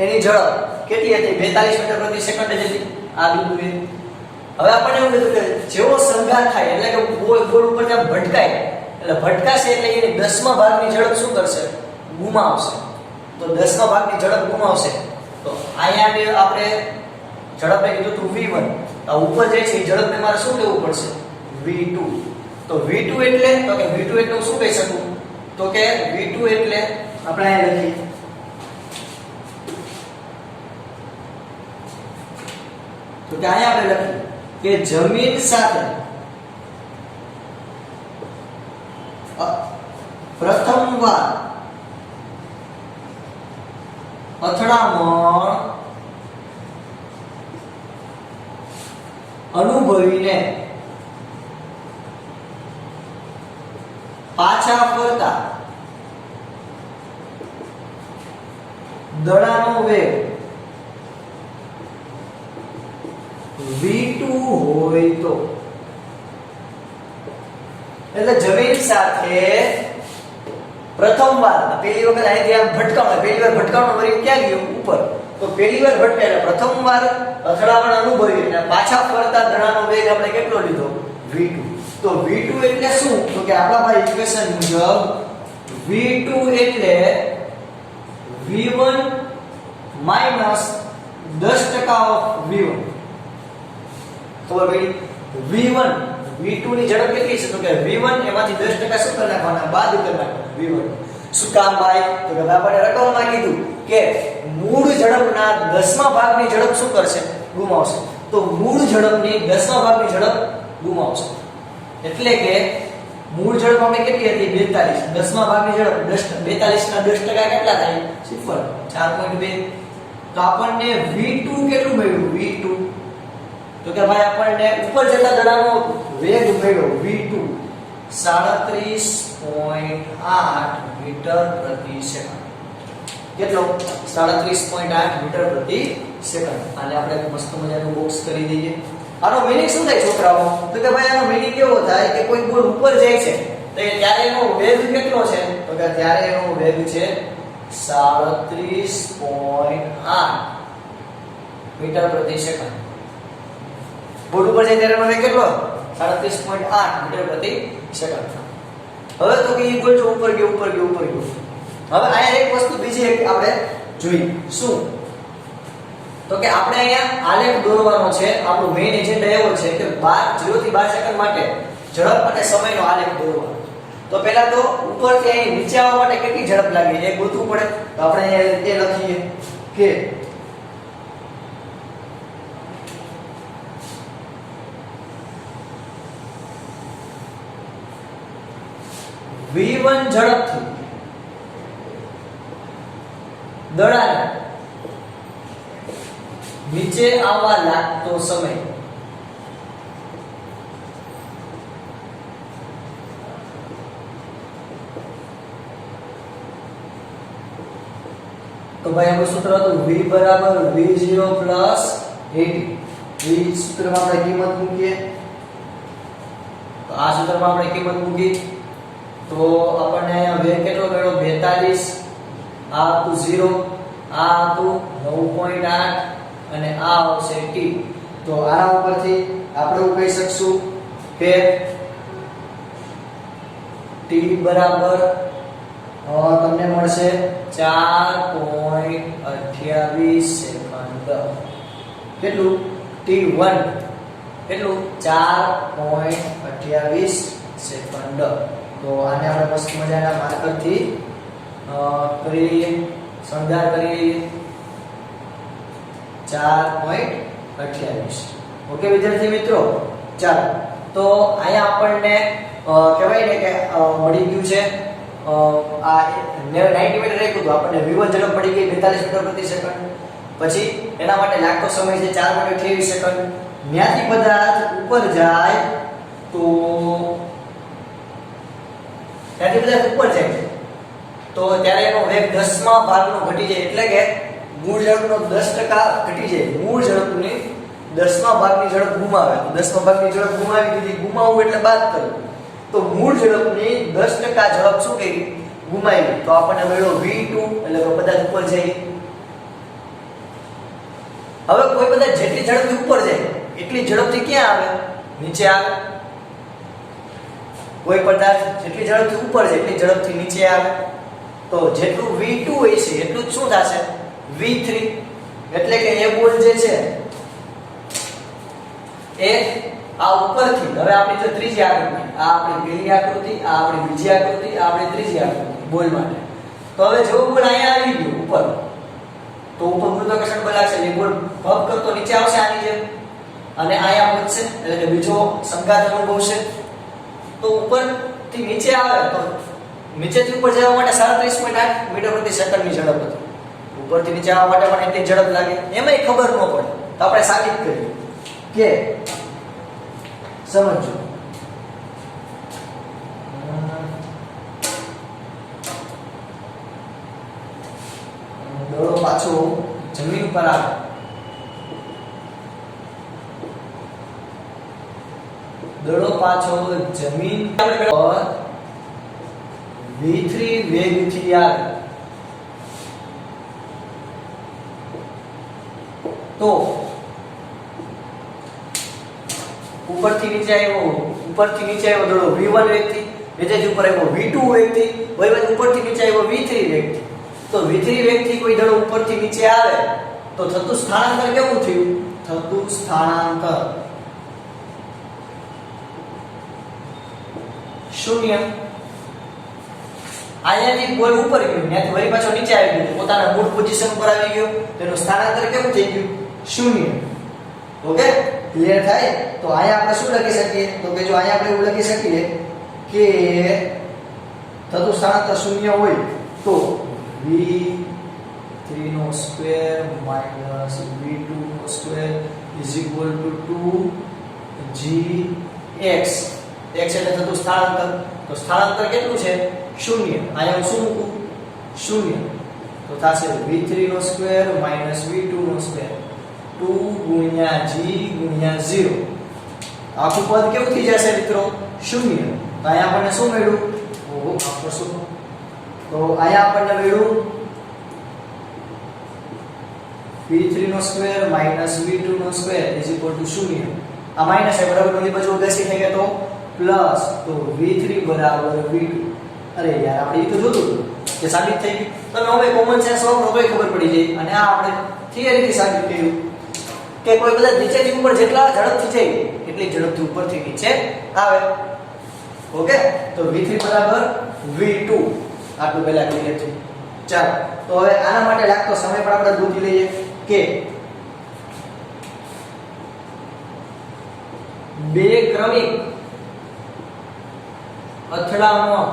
એની ઝડપ કેટલી હતી 42 મીટર પ્રતિ સેકન્ડ જ હતી આ બિંદુએ. હવે આપણને એવું કીધું કે જેવો સંઘાત થાય એટલે કે બોલ ઉપર જ્યાં ભટકાય એટલે ભટકાશે એટલે એની 10મા ભાગની ઝડપ શું કરશે ગુમાવશે. તો 10મા ભાગની ઝડપ ગુમાવશે તો અહીંયા આપણે ઝડપને કીધું હતું v1, આ ઉપર જાય છે એ ઝડપને મારે શું કહેવું પડશે v2. તો v2 એટલે તો કે v2 એટલે હું શું કહી શકું તો કે v2 એટલે આપણે અહીં લખીએ તો કે અહીંયા આપણે લખીએ કે જમીન સાથે પ્રથમવાર અથડામણ અનુભવીને પાછા ફરતા દડાનો વેગ v2 હોય તો એટલે જમીન સાથે પ્રથમવાર પહેલી વખત અહીંથી આમ ભટકાણો, પહેલી વાર ભટકાણો વળી ક્યાં ગયો ઉપર, તો પહેલી વાર ભટકાય એટલે પ્રથમવાર અથડામણ અનુભવી અને પાછા ફરતા દડાનો વેગ આપણે કેટલો લીધો v2. તો v2 એટલે શું તો કે આપણા ભાઈ ઇક્વેશન મુજબ v2 એટલે v1 minus 10% of v1. ખબર પડી v1 v2 ની ઝડપ કેટલી છે તો કે v1 એમાંથી 10% શું કરી નાખવાના બાદ કરી નાખવાના v1. શું કામ ભાઈ તો કે આપણે રકમમાં કીધું કે મૂળ ઝડપના 10મા ભાગની ઝડપ શું કરશે ગુમાવશે. તો મૂળ ઝડપની 10મા ભાગની ઝડપ ગુમાવશે એટલે કે મૂળ ઝડપ આપણે કેટલી હતી 42, 10મા ભાગની ઝડપ 42 ના 10% કેટલા થાય 0, 4.2. તો આપણને v2 કેટલું મળ્યું v2 તો કે ભાઈ આપણને ઉપર જતા દડાનો વેગ મળ્યો v2 37.8 મીટર પ્રતિ સેકન્ડ. કેટલો 37.8 મીટર પ્રતિ સેકન્ડ. આને આપણે મસ્ત મજાનું બોક્સ કરી દઈએ. આનો મીનિંગ શું થાય છોકરાઓ તો કે ભાઈ આનો મીનિંગ કેવો થાય કે કોઈ બોલ ઉપર જાય છે તો ત્યારે એનો વેગ કેટલો છે તો કે ત્યારે એનો વેગ છે 37.8 મીટર પ્રતિ સેકન્ડ. બોલ ઉપર જાય ત્યારે એનો વેગ કેટલો 37.8 મીટર પ્રતિ સેકન્ડ. હવે તો કે ઇક્વલ ટુ ઉપર ગયો ઉપર ગયો ઉપર ગયો. હવે આ એક વસ્તુ બીજી એક આપણે જોઈ શું તો કે આપણે અહીંયા આલેખ દોરવાનો છે. આપણો મેઈન એજન્ડા એવો છે કે 0 થી 12 સેકન્ડ માટે ઝડપ અને સમયનો આલેખ દોરવાનો. તો પહેલા તો ઉપરથી અહીં નીચે આવવા માટે કેટલી ઝડપ લાગે એ ગોતવું પડે. તો આપણે અહીંયા એ લખીએ કે v1 ઝડપથી દડાને નીચે આવવા લાગતો સમય તો ભાઈ આપણું સૂત્ર હતું v બરાબર v0 પ્લસ 80 v સૂત્રમાં આપણે કિંમત મૂકીએ તો આ સૂત્રમાં આપણે કિંમત મૂકી તો આપણને વેગ કેટલો મળ્યો 42 આ હતું 0 આ હતું 9.8 અને આ આવશે t તો આના ઉપરથી આપણે એવું કહી શકશું કે t બરાબર તમને મળશે 4.28 સેકન્ડ કેટલું t1 કેટલું 4.28 સેકન્ડ તો આને આપણે મસ્ત મજાના માર્કરથી કરી લઈએ શણગાર કરી લઈએ 4.28 ઓકે વિદ્યાર્થી મિત્રો ચાલો તો અહીંયા આપણને કહેવાય ને કે મળી ગયું છે આ 90 મીટર રાખ્યું તો આપણને v1 ઝડપ પડી ગઈ 42 મીટર પ્રતિ સેકન્ડ પછી એના માટે લાગતો સમય છે 4.28 સેકન્ડ ત્યાંથી પદાર્થ ઉપર જાય તો ત્યાંથી પદાર્થ ઉપર જાય તો ત્યારે એનો વેગ 10માં ભાગનો ઘટી જાય એટલે કે મૂળ ઝડપનો 10% ઘટી જાય મૂળ ઝડપની 10માં ભાગની ઝડપ ગુમાવે તો 10માં ભાગની ઝડપ ગુમાવી દીધી ગુમાવવું એટલે બાદ કરવું તો મૂળ ઝડપની 10% ઝડપ શું કરી ગુમાવી તો આપણને મળ્યો v2 એટલે કે પદાર્થ ઉપર જાય હવે કોઈ પદાર્થ જેટલી ઝડપથી ઉપર જાય એટલી ઝડપથી ક્યાં આવે નીચે આવે કોઈ પદાર્થ જેટલી ઝડપથી ઉપર જાય એટલી ઝડપથી નીચે આવે તો જેટલું v2 હોય છે એટલું જ શું થશે v3 એટલે કે એ બોલ જે છે એ આ ઉપરથી હવે આપણી જો ત્રીજી આકૃતિ આ આપણી પહેલી આકૃતિ આ આપણી બીજી આકૃતિ આ આપણી ત્રીજી આકૃતિ બોલ માટે તો હવે જો બોલ અહીંયા આવી ગયો ઉપર તો ઉપર ગુરુત્વાકર્ષણ બળ લાગશે એ બોલ ભગ કરતો નીચે આવશે આની જેમ અને અહીંયા પહોંચશે એટલે કે બીજો સંઘાત અનુભવશે તો ઉપરથી નીચે આવે તો નીચેથી ઉપર જવા માટે 37.8 મીટર પ્રતિ સેકન્ડની ઝડપ હતી ઉપરથી નીચે આવવા માટે પણ એટલી ઝડપ લાગે એમાંય ખબર ન પડે તો આપણે સાબિત કરીએ કે સમજો દડો પાછો જમીન પર આવે દડો પાછો જમીન પર v3 વેગથી આવે તો ઉપરથી નીચે આવ્યો દડો v1 વેગથી નીચેથી ઉપર આવ્યો v2 વેગથી વળી ઉપરથી નીચે આવ્યો v3 વેગથી તો v3 વેગથી કોઈ દડો ઉપરથી નીચે આવે તો થતું સ્થાનાંતર કેવું થયું થતું સ્થાનાંતર શૂન્ય અહીંયાથી બોલ ઉપર ગયો ત્યાંથી વળી પાછો નીચે આવી ગયો પોતાના મૂળ પોઝિશન પર આવી ગયો તેનું સ્થાનાંતર કેવું થઈ ગયું શૂન્ય ઓકે ક્લિયર થાય તો અહીંયા આપણે શું લખી શકીએ તો કે જો અહીંયા આપણે એવું લખી શકીએ કે થતું સ્થાનાંતર શૂન્ય હોય તો v3 નો સ્ક્વેર માઈનસ v2 નો square is equal to 2gx x એટલે થતું સ્થાનાંતર તો સ્થાનાંતર કેટલું છે શૂન્ય અહીંયા હું શું મૂકું શૂન્ય તો થશે v3 નો સ્ક્વેર માઈનસ v2 નો સ્ક્વેર 2 ગુણ્યા g ગુણ્યા 0 આખું પદ કેવું થઈ જશે મિત્રો શૂન્ય તો અહીંયા આપણને શું મળ્યું તો અહીંયા આપણને મળ્યું v3 નો સ્ક્વેર માઈનસ v2 નો સ્ક્વેર ઇઝ ઇક્વલ ટુ 0 આ માઈનસ છે બરાબર બધી બાજુ ઉદાસી થઈ ગયા તો પ્લસ તો v3 બરાબર v2 અરે યાર આપણે એ તો જોતું હતું કે સાબિત થઈ ગયું તમે હવે કોમન સેન્સ વાપરો તોય ખબર પડી જાય અને આ આપણે થિયરીથી સાબિત કર્યું કે કોઈ બધા નીચેથી ઉપર જેટલા ઝડપથી જાય એટલી ઝડપથી ઉપરથી નીચે આવે ઓકે તો v3 બરાબર v2 આટલું પહેલા ક્લિયર છે ચાલો તો હવે આના માટે લાગતો સમય પણ આપણે ગોતી લઈએ કે બે ક્રમિક અથડામણ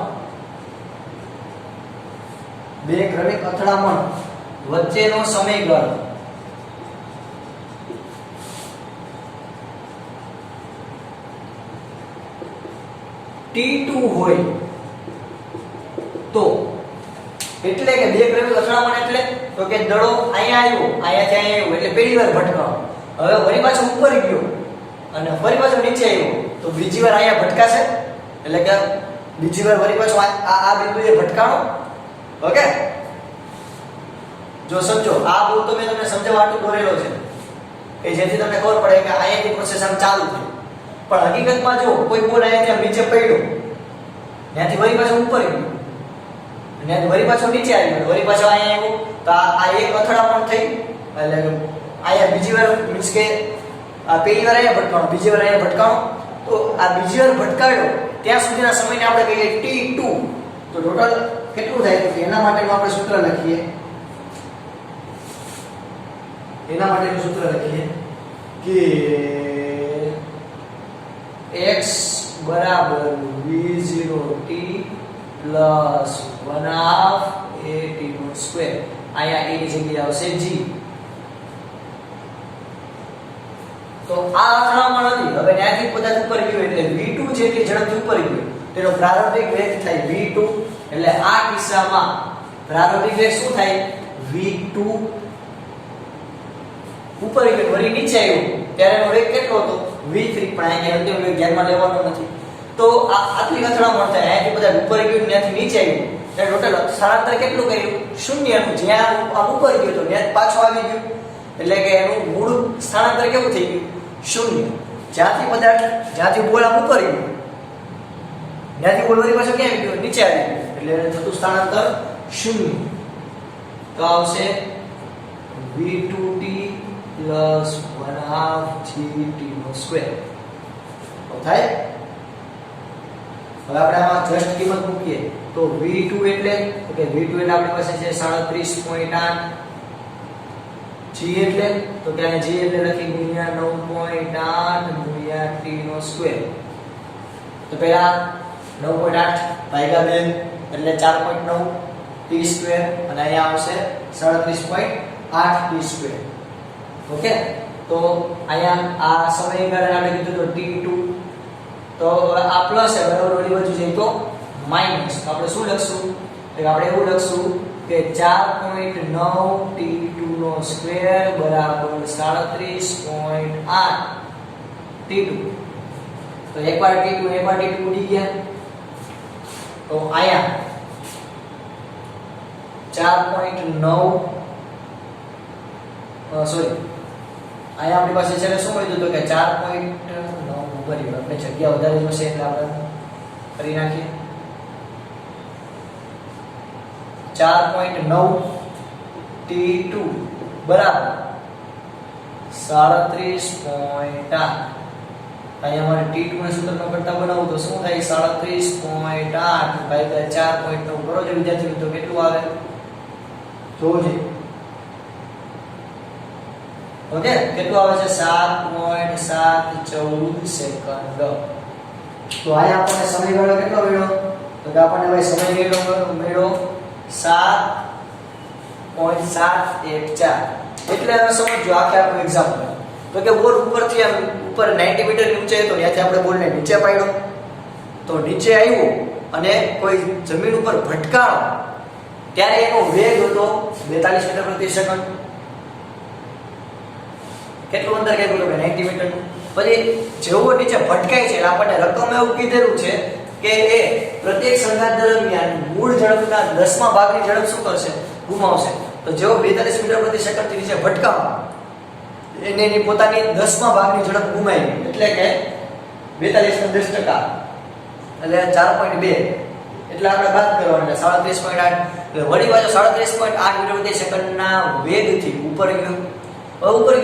વચ્ચેનો સમયગાળો T2 હોય તો એટલે કે બે ક્રમિક અથડામણ એટલે તો કે દડો અહીંયા આવ્યો અહીંયાથી અહીંયા આવ્યો એટલે પહેલી વાર ભટકાણો હવે વળી પાછો ઉપર ગયો અને ફરી પાછો નીચે આવ્યો તો બીજી વાર અહીંયા ભટકાશે એટલે કે બીજી વાર વળી પાછો આ બિંદુએ ભટકાણો ઓકે જો સમજો આ બોલ તો મેં તમને સમજાવવા માટે દોરેલો છે કે જેથી તમને ખબર પડે કે અહીંયાથી પ્રોસેસ આમ ચાલુ થઈ પણ હકીકતમાં જો કોઈ બોલ અહીંયાથી આમ નીચે પડ્યો ત્યાંથી વળી પાછો ઉપર ગયો અને વળી પાછો નીચે આવ્યો વળી પાછો અહીંયા આવ્યો તો આ એક અથડામણ થઈ એટલે અહીંયા બીજી વાર મીન્સ કે આ પહેલી વાર અહીંયા ભટકાણો બીજી વાર અહીંયા ભટકાણો તો આ બીજી વાર ભટકાયો ત્યાં સુધીના સમયને આપણે કહીએ T2 તો ટોટલ કેટલું થાય તો એના માટેનું આપણે સૂત્ર લખીએ એના માટેનું સૂત્ર લખીએ કે x બરાબર v0t પ્લસ 1/2 at² અહીંયા a ની જગ્યાએ આવશે g તો આ અથડામણ હતી હવે ત્યાંથી પદાર્થ ઉપર ગયો એટલે v2 જેટલી ઝડપથી ઉપર ગયો તેનો પ્રારંભિક વેગ થાય v2 એટલે આ કિસ્સામાં પ્રારંભિક વેગ શું થાય v2 ઉપર ગયો વળી નીચે આવ્યો ત્યારે એનો વેગ કેટલો હતો v3 પણ અહીંયા અંતિમ વેગ ધ્યાનમાં લેવાનો નથી તો આ આટલી અથડામણ થાય અહીંયાથી બધા ઉપર ગયો ત્યાંથી નીચે આવ્યો એટલે ટોટલ સ્થળાંતર કેટલું કર્યું શૂન્યનું જ્યાં આ ઉપર ગયો તો ત્યાં પાછો આવી ગયો એટલે કે એનું મૂળ સ્થળાંતર કેવું થઈ ગયું શૂન્ય જ્યાંથી પદાર્થ જ્યાંથી બોલ આમ ઉપર ગયો ત્યાંથી બોલ વળી પાછો ક્યાં ગયો નીચે આવી ગયો એટલે થતું સ્થળાંતર શૂન્ય તો આવશે v2t plus 1/2 gt² તો થાય હવે આપણે આમાં જસ્ટ કિંમત મૂકીએ તો v2 એટલે કે v2 એટલે આપણી પાસે છે 37.8 g એટલે તો કે આને g એટલે લખી ગુણ્યા 9.8 ગુણ્યા t². તો પહેલા 9.8 ભાગ્યા 2 એટલે 4.9 t² અને અહીંયા આવશે 37.8 t². ઓકે તો અહીંયા આ સમયગાળાને આપણે કીધું તો t2 તો આ પ્લસ છે બરાબર ઓલી બાજુ જઈએ તો માઈનસ તો આપણે શું લખશું તો આપણે એવું લખશું કે 4.9 t2² બરાબર 37.8 t2 તો એકવાર t2 ઉડી ગયા તો અહીંયા 4.9 સોરી અહીંયા આપણી પાસે છે શું મળ્યું તો કે 4.9 ભર્યું આપણે જગ્યા વધારે જોશે એટલે આપણે કરી નાખીએ 4.9 t2 બરાબર 37.8 અહીંયા મારે t2 ને સૂત્રનો કરતા બનાવું તો શું થાય 37.8 ભાગ્યા 4.9 કરો જો વિદ્યાર્થી મિત્રો કેટલું આવે જોજો ઓકે કેટલું આવે છે 7.714 સેકન્ડ તો આયા આપણને સમયગાળો કેટલો મળ્યો તો કે આપણને ભાઈ સમયગાળો મળ્યો 7.714 એટલે હવે સમજો આખે આપણું એક્ઝામ્પલ તો કે બોલ ઉપરથી આમ ઉપર 90 મીટર ઊંચાઈ હતો ત્યાંથી આપણે બોલને નીચે પાડ્યો તો નીચે આવ્યો અને કોઈ જમીન ઉપર ભટકાણો ત્યારે એનો વેગ હતો 42 મીટર પ્રતિ સેકન્ડ કેટલું અંતર કેટલું તો 90 મીટર પછી જેવો નીચે ભટકાય છે એટલે આપણને રકમ એવું કીધેલું છે કે એ પ્રત્યેક સંઘાત દરમિયાન મૂળ ઝડપના 10મા ભાગની ઝડપ શું કરશે ગુમાવશે તો જેવો 42 મીટર પ્રતિ સેકન્ડ થી નીચે ભટકાવો એને એની પોતાની 10મા ભાગની ઝડપ ગુમાવી એટલે કે 42 ના 10% એટલે 4.2 એટલે આપણે બાદ કરવાનું એટલે 37.8 એટલે વળી પાછો 37.8 મીટર પ્રતિ સેકન્ડના વેગથી ઉપર ગયો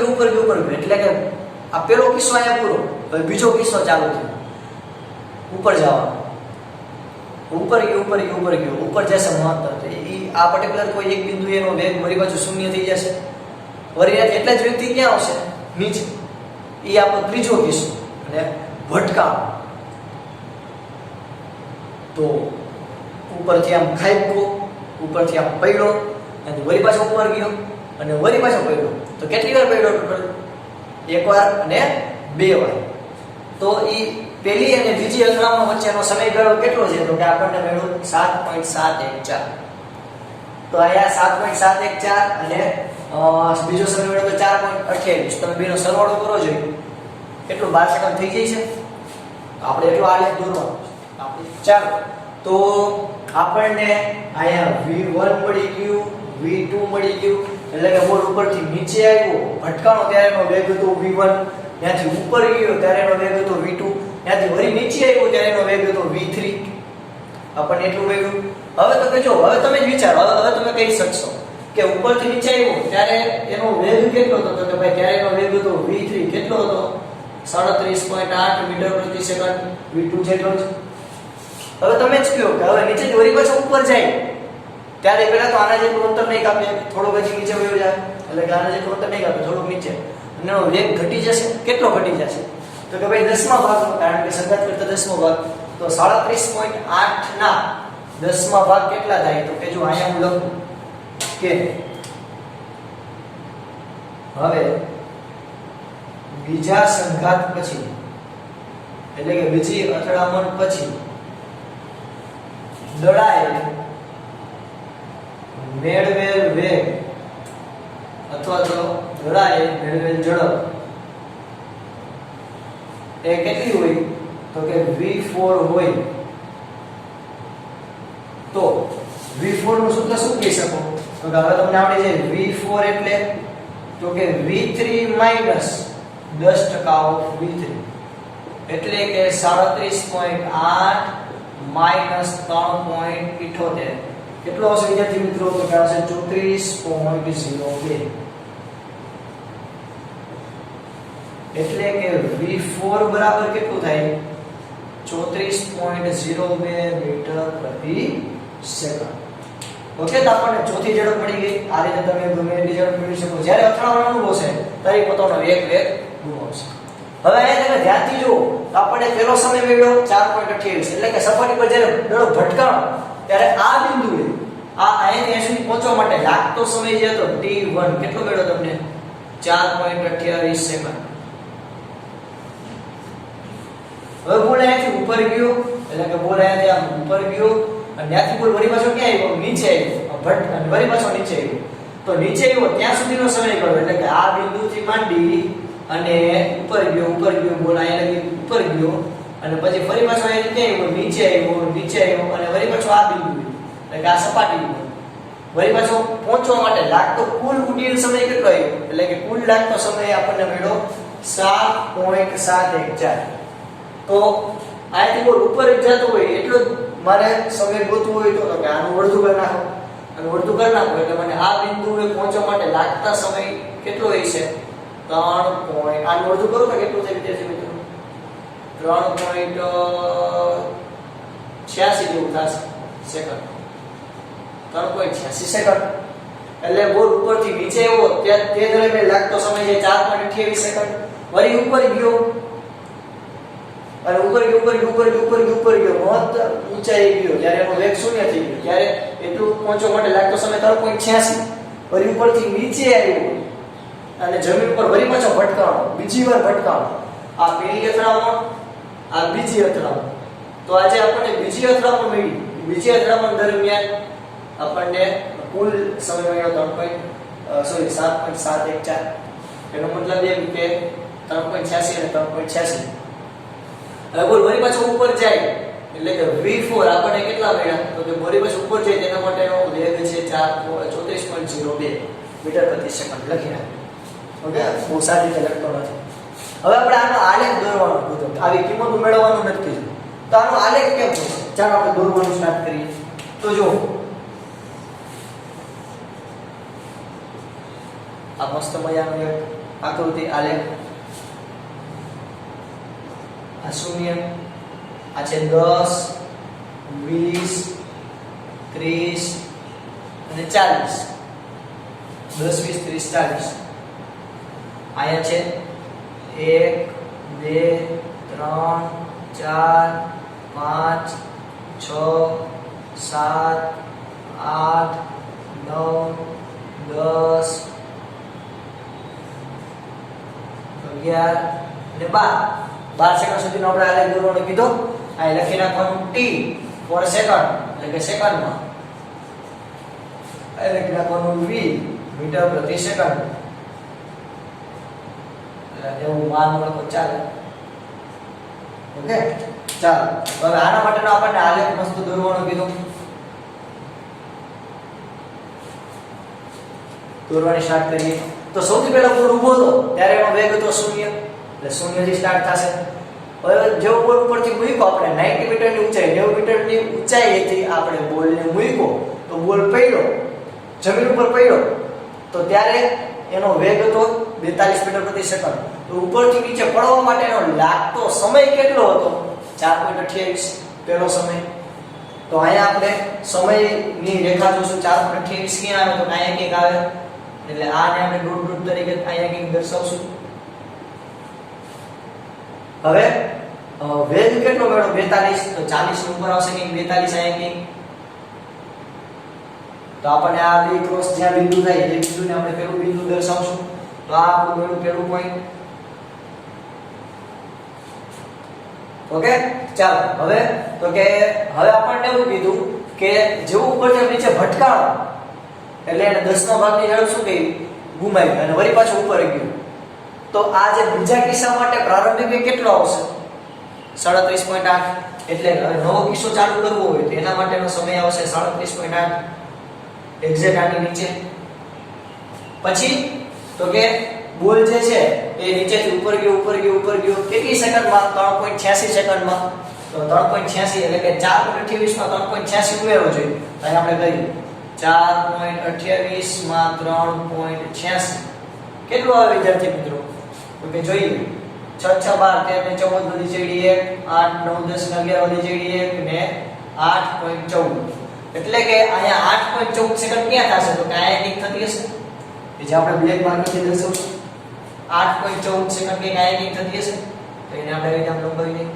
ઉપર ગયો એટલે કે આ પેલો કિસ્સો અહીંયા પૂરો હવે બીજો કિસ્સો ચાલુ થયો ઉપર જવાનો ઉપર જશે મહત્તમ આ પર્ટિક્યુલર કોઈ એક બિંદુ એનો વેગ વળી પાછું શૂન્ય થઈ જશે વળી એટલે જ વેગથી ક્યાં આવશે નીચે એ આપણો ત્રીજો કિસ્સો અને ભટકાવ તો ઉપરથી આમ ખાઈકો ઉપરથી આમ પડ્યો અને વળી પાછો ઉપર ગયો અને વળી પાછો પડ્યો. તો કેટલી વાર પડ્યો ટોટલ? એકવાર અને બે વાર. તો ઈ પહેલી અને બીજી અથડામણ વચ્ચેનો સમયગાળો કેટલો છે? તો કે આપણને મળ્યો 7.714. તો અહીંયા 7.714 અને બીજો સમય મળ્યો તો 4.28. તમે બેનો સરવાળો કરો જોઈએ કેટલું 12 સેકન્ડ થઈ જાય છે. આપણે એટલો આલેખ દોરવાનો આપણે. ચાલો તો આપણને અહીંયા v1 મળી ગયું, v2 મળી ગયું, એટલે કે બોલ ઉપરથી નીચે આવ્યો ભટકાણો ત્યારે એનો વેગ હતો v1, ત્યાંથી ઉપર ગયો ત્યારે એનો વેગ હતો v2, ત્યાંથી વળી નીચે આવ્યો ત્યારે એનો વેગ હતો v3. આપણને એટલું મળ્યું. હવે તો કે જો હવે તમે જ વિચારો, હવે તમે કહી શકશો કે ઉપરથી નીચે આવ્યો ત્યારે એનો વેગ કેટલો હતો? તો કે ભાઈ ત્યારે એનો વેગ હતો v3. કેટલો હતો? 37.8 મીટર પ્રતિ સેકન્ડ. v2 જેટલો જ. હવે તમે જ કહો કે હવે નીચે વળી પાછો ઉપર જાય ત્યારે પહેલા તો આના જેટલું અંતર નહીં કાપે, થોડુંક હજી નીચે વયો જાય, એટલે કે આના જેટલું અંતર નહીં કાપે, થોડુંક નીચે, અને એનો વેગ ઘટી જશે. કેટલો ઘટી જશે? તો કે ભાઈ 10મા ભાગનો, કારણ કે સંગાત કરતા 10મો ભાગ. તો 37.8 ના 10મા ભાગ કેટલા થાય? તો કે જો અહીંયા હું લખું કે હવે બીજા સંઘાત પછી, એટલે કે બીજી અથડામણ પછી દળાએ મેળવેલ વેગ અથવા તો દળાએ મેળવેલ ઝડપ એ કેટલી હોય? તો કે v4 હોય. તો v4 નું સૂત્ર શું કહી શકો? તો કે હવે તમને આવડી જાય v4 એટલે તો કે v3 minus 10% of v3 એટલે કે 37.8 minus 3.78. કેટલો હશે વિદ્યાર્થી મિત્રો? તો કે આવશે 34.02. એટલે કે v4 બરાબર કેટલું થાય? 34.02 મીટર પ્રતિ સેકન્ડ. ઓકે, તો આપણને ચોથી ઝડપ મળી ગઈ. આ રીતે તમે ગમે એટલી ઝડપ મેળવી શકો. જ્યારે અથડામણ અનુભવશે ત્યારે પોતાનો વેગ ગુમાવશે. હવે અહીંયા તમે ધ્યાનથી જુઓ તો આપણને પહેલો સમય મળ્યો 4.28, એટલે કે સપાટી પર જ્યારે દડો ભટકાણો ત્યારે આ બિંદુએ અહીંયાથી અહીં સુધી પહોંચવા માટે લાગતો સમય જે હતો t1 કેટલો મળ્યો તમને? 4.28 સેકન્ડ. હવે બોલ અહીંયાથી ઉપર ગયો, એટલે કે બોલ અહીંયાથી આમ ઉપર ગયો અને ત્યાંથી બોલ વળી પાછો ક્યાં આવ્યો? નીચે આવ્યો. અને વળી પાછો નીચે આવ્યો. તો નીચે આવ્યો ત્યાં સુધીનો સમય ગયો, એટલે કે આ બિંદુથી માંડી અને ઉપર ગયો બોલ અહીંયા લગી ઉપર ગયો અને પછી ફરી પાછો અહીંયાથી ક્યાં આવ્યો? નીચે આવ્યો અને વળી પાછો આ બિંદુ, એટલે કે આ સપાટી ઉપર વળી પાછો પહોંચવા માટે લાગતો કુલ ઉડ્ડયન સમય કેટલો આવ્યો? એટલે કે કુલ લાગતો સમય આપણને મળ્યો 7.714. તો અહીંથી બોલ ઉપર જતો હોય એટલો જ મારે સમય ગોતવો હોય તો કે આનું અડધું કરી નાખો, અને અડધું કરી નાખો એટલે મને આ બિંદુએ પહોંચવા માટે લાગતા સમય કેટલો હોય છે? 3. આનું અડધું કરો તો કેટલું થાય વિદ્યાર્થી મિત્રો? 3.86 જેવું થશે સેકન્ડ. 3.86 સેકન્ડ. એટલે બોલ ઉપરથી નીચે આવ્યો તે દરમિયાન લાગતો સમય છે 4.28 સેકન્ડ. વળી ઉપર ગયો અને ઉપર ગયો મહત્તમ ઊંચાઈ ગયો જ્યારે એનો વેગ શૂન્ય થઈ ગયો ત્યારે એટલું પહોંચવા માટે લાગતો સમય 3.86. વળી ઉપરથી નીચે આવ્યો અને જમીન પર વળી પાછો ભટકાણો, બીજી વાર ભટકાણો. આ પહેલી અથડામણ, આ બીજી અથડામણ. તો આજે આપણને બીજી અથડામણ મળી. બીજી અથડામણ દરમિયાન આપણને કુલ સમય મળ્યો 7.714. એનો મતલબ એમ કે 3.86 અને 3.86. હવે બોલ વળી પાછો ઉપર જાય એટલે કે v4 આપણને કેટલા મળ્યા? તો કે વળી પાછો ઉપર જાય તેના માટેનો વેગ છે 34.02 મીટર પ્રતિ સેકન્ડ. લખી નાખો. ઓકે, બહુ સારી રીતે લખતો નથી. હવે આપણે આનો આલેખ દોરવાનો હતો. આવી કિંમતો મેળવવાનું નથી કીધું. તો આનો આલેખ કેમ થશે? ચાલો આપણે દોરવાનું સ્ટાર્ટ કરીએ. તો જો આ મસ્ત મજાનું એક આકૃતિ આલેખ. આ શૂન્ય, આ છે 10, 20, 30 અને 40. 10, 20, 30, 40. આયા છે 1, 2, 3, 4, 5, 6, 7, 8, 9, 10 11 અને 12 સેકન્ડ સુધીનો આપણે આલેખ દોરવાનો કીધો. આ લખી નાખવાનું t for સેકન્ડ એટલે કે સેકન્ડમાં. આ લખી નાખવાનું v મીટર પ્રતિ સેકન્ડ. એટલે એવું માન લખો ચાલે. ઓકે ચાલો હવે આના માટેનો આપણને આલેખ મસ્ત દોરવાનો કીધો. દોરવાની સ્ટાર્ટ કરીએ. તો સૌથી પહેલા બોલ ઊભો હતો ત્યારે એનો વેગ હતો 0 એટલે 0 થી સ્ટાર્ટ થશે. હવે જેવો બોલ ઉપરથી મૂક્યો આપણે 90 મીટરની ઊંચાઈ 90 મીટરની ઊંચાઈથી આપણે બોલને મૂક્યો તો બોલ પડ્યો જમીન ઉપર પડ્યો તો ત્યારે એનો વેગ હતો 42 મીટર પ્રતિ સેકન્ડ. તો ઉપરથી નીચે પડવા માટેનો લાગતો સમય કેટલો હતો? 4.28 પહેલો સમય. તો અહીંયા આપણે સમયની રેખા જોશું 4.28 ક્યાં આવે તો અહીંયા કંઈક આવે એટલે આને આપણે ડોટ તરીકે અહીંયા કંઈક દર્શાવશું. હવે વેગ કેટલો મેળવો 42 તો 40 ઉપર આવશે કે 42 અહીંયા કે તો આપણને આ બે ક્રોસ જ્યાં બિંદુ થાય એ બિંદુને આપણે પેલું બિંદુ દર્શાવશું. તો આ આપણું પેલું પોઈન્ટ. ઓકે ચાલો હવે તો કે હવે આપણને એવું કીધું કે જેવું ઉપરથી નીચે ભટકાણો એટલે એને 10 ભાગની ઝડપ શું કહી ગુમાવી અને વળી પાછું ઉપર ગયું. તો આ જે બીજા કિસ્સા માટે પ્રારંભિક વેગ કેટલો આવશે? 37.8. એટલે હવે નવો કિસ્સો ચાલુ કરવો હોય તો એના માટેનો સમય આવશે 37.8 એક્ઝેક્ટ આની નીચે. પછી તો કે બોલ જે છે એ નીચેથી ઉપર ગયો કેટલી સેકન્ડમાં? 3.86 સેકન્ડમાં. તો 3.86 એટલે કે 4.28 માં 3.86 ઉમેરવો જોઈએ. અહીં આપણે કરીએ 4.28 માં 3.86 કેટલું આવે વિદ્યાર્થી મિત્રો? તો કે જોઈએ 6 6 12 13 14 વધી ચડી 1 8 9 10 11 વધી ચડી 1 ને 8.14 એટલે કે અહીંયા 8.14 સેકન્ડ ક્યાં થશે? તો કે અહીંયા કંઈક થતી હશે કે જે આપણે બ્લેક માર્કરથી દર્શાવશું. 8.14 સેકન્ડ કે અહીંયા કંઈક થતી હશે તો એને આપણે રીતે આમ લંબાવી દઈએ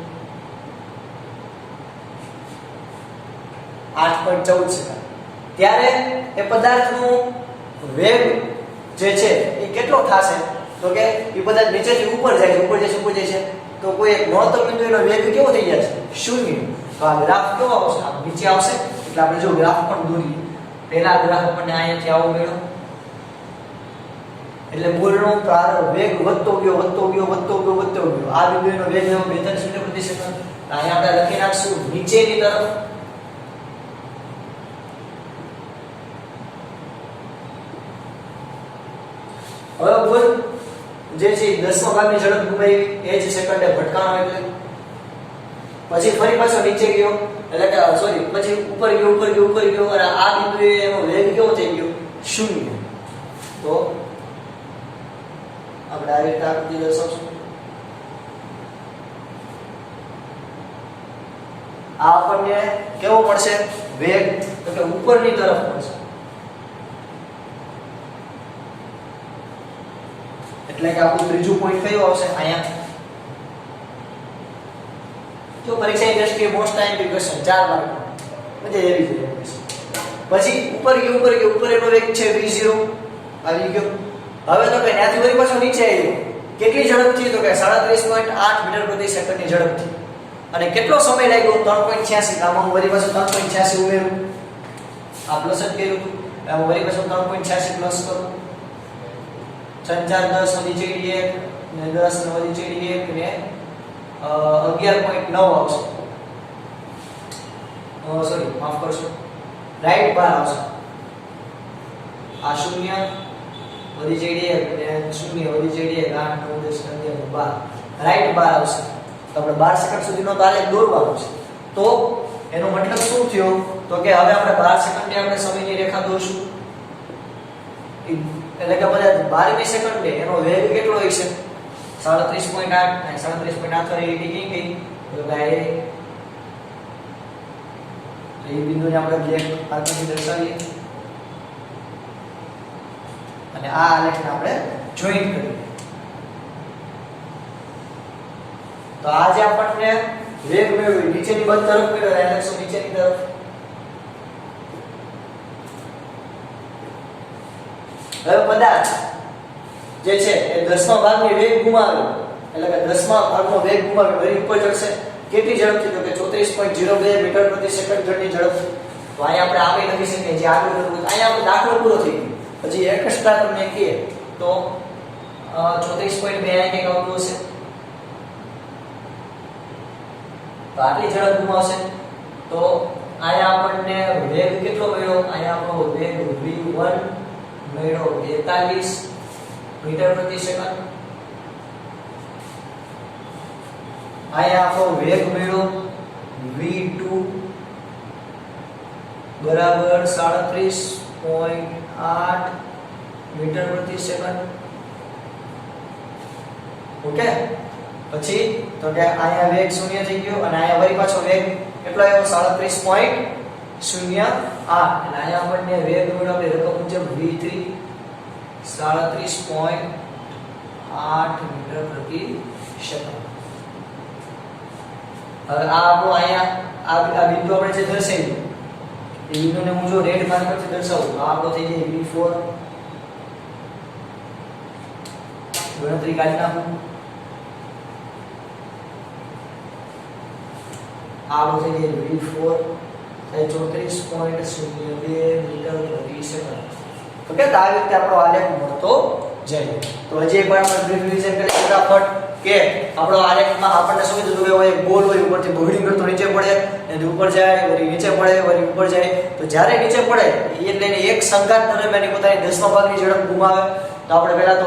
8.14 સેકન્ડ. ત્યારે એ પદાર્થનું વેગ જે છે એ કેટલો થશે? તો કે એ પદાર્થ નીચેથી ઉપર જાય છે તો કોઈ એક મહત્તમ બિંદુ એનો વેગ કેવો થઈ જશે? 0. તો આ ગ્રાફ કેવો આવશે? આ નીચે આવશે. એટલે આપણે જો ગ્રાફ પણ દોરીએ પહેલા ગ્રાફ આપણને અહીંયાથી આવો મળ્યો એટલે બોલનો પ્રારંભ વેગ વધતો ગયો આ બિંદુનો વેગ 42 મીટર પ્રતિ સેકન્ડ. અહીંયા આપણે લખી નાખશું નીચેની તરફ. હવે બોલ જે છે 10 ભાગની ઝડપ ગુમાવી એ જ સેકન્ડે ભટકાણો એટલે પછી ફરી પાછો નીચે ગયો એટલે કે સોરી પછી ઉપર ગયો અને આ બિંદુએ એનો વેગ કેવો થઈ ગયો? 0. તો આપણે આ રીતે આકૃતિ દર્શાવશું. આ આપણને કેવો મળશે વેગ? તો કે ઉપરની તરફ મળશે. એટલે કે આપણું ત્રીજું પોઈન્ટ કયો આવશે? અહીંયા જો પરીક્ષાની દ્રષ્ટિએ મોસ્ટ ટાઈમ ક્વેશ્ચન 4 માર્ક મજા એવી છે. પછી ઉપર એનો વેગ છે v0 આવી ગયો. હવે તો કે ત્યાંથી વળી પાછો નીચે આવ્યો કેટલી ઝડપથી? તો કે 37.8 મીટર પ્રતિ સેકન્ડની ઝડપથી. અને કેટલો સમય લાગ્યો? 3.86. આમાં હું વળી પાછો 3.86 ઉમેરું. આ પ્લસ જ કર્યું હતું આમાં વળી પાછો 3.86 પ્લસ કરું 6 4 10 વધી ચડી 1 ને 10 ને વધી ચડી 1 ને 11.9 આવશે. સોરી માફ કરશો રાઈટ બાર આવશે. આ 0 વધી ચડી 1 ને 0 વધી ચડી 1 8 9 10 11 12 રાઈટ બાર આવશે. તો આપણે 12 સેકન્ડ સુધીનો આલેખ દોરવાનો છે. તો એનો મતલબ શું થયો? તો કે હવે આપણે 12 સેકન્ડની આપણે સમયની રેખા દોરશું. એટલે કે બધા 12મી સેકન્ડે એનો વેગ કેટલો હોય છે? 37.8 37.8 વાળી લીટી કઈ તો ગાય એ બિંદુને આપણે બ્લેક માર્કરથી દર્શાવીએ અને આ આલેખને આપણે જોઈન્ટ કરીએ. તો આ જે આપણને વેગ મેળવ્યો નીચેની બંધ તરફ મેળવ્યો આલેખ નીચેની તરફ હવે પદાર્થ જે છે એ 10મા ભાગની વેગ ગુમાવે એટલે કે 10મા ભાગનો વેગ ગુમાવે વળી ઉપર ચડશે કેટલી ઝડપથી તો કે 34.02 મીટર પ્રતિ સેકન્ડ ઘટની ઝડપ તો અહીંયા આપણે આપી લખી શકીએ જે આગળ કરવું અહીંયા આપણો દાખલો પૂરો થઈ ગયો પછી એક્સ્ટ્રા તમને કહીએ તો 34.2 કે આવતું હશે તો આટલી ઝડપ ગુમાવશે તો અહીંયા આપણને વેગ કેટલો મળ્યો અહીંયા આપણો વેગ v1 મળ્યો 42 મીટર પ્રતિ સેકન્ડ અહીંયા આપણો વેગ મળ્યો v2 બરાબર 37.8 મીટર પ્રતિ સેકન્ડ ઓકે પછી તો કે અહીંયા વેગ 0 થઈ ગયો અને અહીંયા વળી પાછો વેગ કેટલો આવ્યો 37.08 અને અહીંયા આપણને વેગ મળ્યો આપણે રકમ મુજબ v3 37.8 મીટર પ્રતિ સેકન્ડ હવે આ આપણો અહીંયા આ બિંદુ આપણે જે દર્શાવ્યું એ બિંદુને હું જો રેડ માર્કરથી દર્શાવું આ આપણો થઈ જાય v4 ગણતરી કાઢી નાખું આપણો થઈ જાય v4 થાય 34.02 મીટર પ્રતિ સેકન્ડ તો કે આ રીતે આપણો આલેખ મળતો જાય તો હજી એકવાર આપણે બ્રીફ રિવિઝન કરીએ ફટાફટ કે આપણો આલેખમાં આપણને શું કીધું કે એક બોલ હોય ઉપરથી બોલિંગ કરતો નીચે પડે અને ઉપર જાય વળી નીચે પડે વળી ઉપર જાય તો જ્યારે નીચે પડે એટલે એને એક સંઘાત દરમિયાન પોતાની 10મા ભાગની ઝડપ ગુમાવે તો આપણે પહેલા તો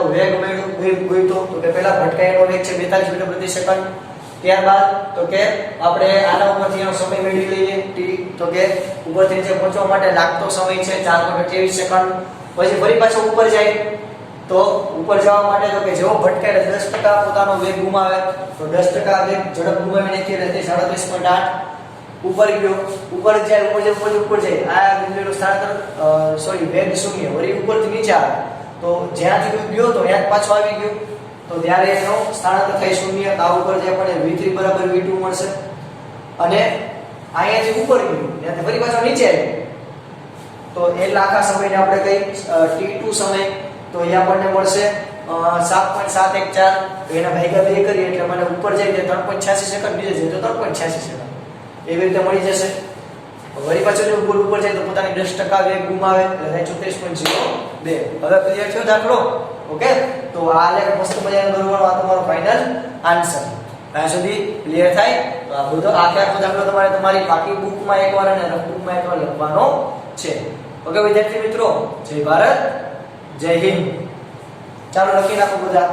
વેગ ગોઈતો તો કે પહેલા ભટકાયનો વેગ છે 42 મીટર પ્રતિ સેકન્ડ ત્યારબાદ તો કે આપણે આના ઉપરથી એનો સમય મેળવી લઈએ t તો કે ઉપરથી નીચે પહોંચવા માટે લાગતો સમય છે 4.23 સેકન્ડ પછી ફરી પાછો ઉપર જાય તો ઉપર જવા માટે તો કે જેવો ભટકાય 10% પોતાનો વેગ ગુમાવે તો 10% વેગ ઝડપ ગુમાવીને કે તે 37.8 ઉપર ગયો ઉપર જાય ઉપર જાય આ બિંદુનું સ્થાનાંતર સોરી વેગ 0 વળી ઉપરથી નીચે આવે તો જ્યાંથી ગયો તો ત્યાં પાછો આવી ગયો તો ત્યારે એનો સ્થાનાંતર થાય 0 આ ઉપર જાય પડે v3 બરાબર v2 મળશે અને અહીંયાથી ઉપર ગયો ત્યાંથી ફરી પાછો નીચે આવ્યો તો એ આખા સમયને આપણે કઈ t2 સમય તો અહીંયા આપણને મળશે 7.714 એના ભાગ્યા 2 કરીએ એટલે મને ઉપર જાય તે 3.86 સેકન્ડ નીચે જાય તો 3.86 સેકન્ડ એવી રીતે મળી જશે વળી પાછો જો ઉપર જાય તો પોતાની 10% વેગ ગુમાવે એટલે 34.02 હવે ક્લિયર થયો દાખલો ઓકે તો આ આલેખ મસ્ત મજાનો દોરવાનો આ તમારો ફાઇનલ આન્સર ત્યાં સુધી ક્લિયર થાય તો આ બધો આખો દાખલો તમારે તમારી બાકી બુકમાં એકવાર અને રફ બુકમાં એકવાર લખવાનો છે ઓકે વિદ્યાર્થી મિત્રો જય ભારત જય હિન્દ ચાલો લખી નાખો બધા